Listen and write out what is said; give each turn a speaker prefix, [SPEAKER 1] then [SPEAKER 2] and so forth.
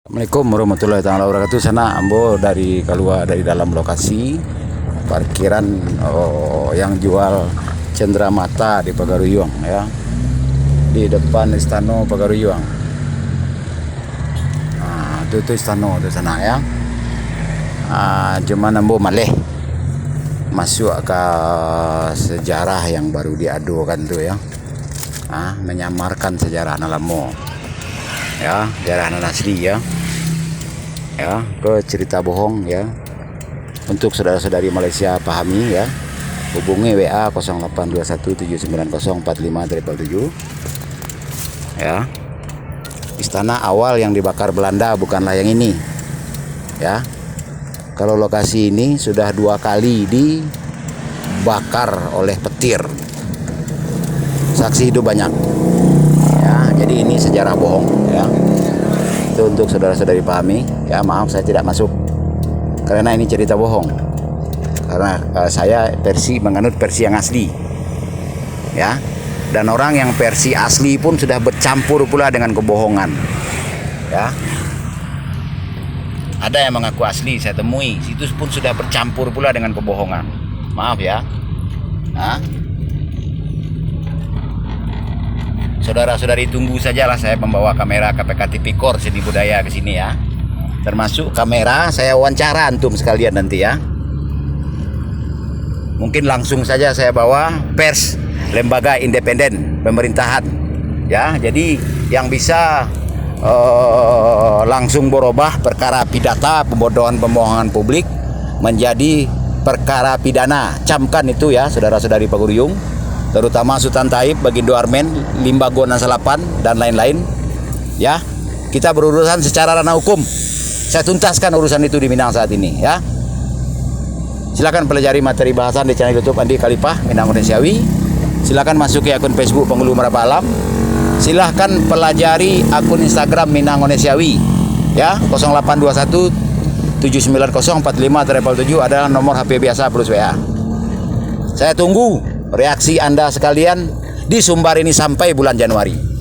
[SPEAKER 1] Assalamualaikum warahmatullahi wabarakatuh. Sana Ambo dari keluar dari dalam lokasi parkiran yang jual cenderamata di Pagaruyung ya, di depan Istana Pagaruyung. Nah, itu istana itu sana ya. Cuman Ambo maleh masuk ke sejarah yang baru diadukan tuh ya. Menyamarkan sejarah Nalamo. Ya, sejarah nan asli ya. Ya, ke cerita bohong ya. Untuk saudara-saudari Malaysia pahami ya. Hubungi WA 082179045777. Ya. Istana awal yang dibakar Belanda bukanlah yang ini. Ya. Kalau lokasi ini sudah 2 kali dibakar oleh petir. Saksi hidup banyak. Ya, jadi ini sejarah bohong ya. Itu untuk saudara-saudari pahami ya. Maaf saya tidak masuk karena ini cerita bohong, karena saya menganut versi yang asli ya, dan orang yang versi asli pun sudah bercampur pula dengan kebohongan ya. Ada yang mengaku asli saya temui, situs pun sudah bercampur pula dengan kebohongan. Maaf ya. Saudara-saudari tunggu sajalah saya membawa kamera KPK Tipikor Seni Budaya ke sini ya. Termasuk kamera saya wawancara antum sekalian nanti ya. Mungkin langsung saja saya bawa pers lembaga independen pemerintahan ya. Jadi yang bisa langsung berubah perkara pidata pembohongan publik menjadi perkara pidana. Camkan itu ya saudara-saudari Pagaruyung, terutama Sultan Taib, Bagindo Armen, Limbago Nasalapan dan lain-lain ya. Kita berurusan secara ranah hukum. Saya tuntaskan urusan itu di Minang saat ini ya. Silakan pelajari materi bahasan di channel YouTube Andi Khalifah Minang Indonesiawi. Silakan masuk ke akun Facebook Penghulu Meraba Alam. Silakan pelajari akun Instagram Minang Indonesiawi ya. 0821 790 45 adalah nomor HP biasa plus WA. Saya tunggu reaksi Anda sekalian di Sumbar ini sampai bulan Januari.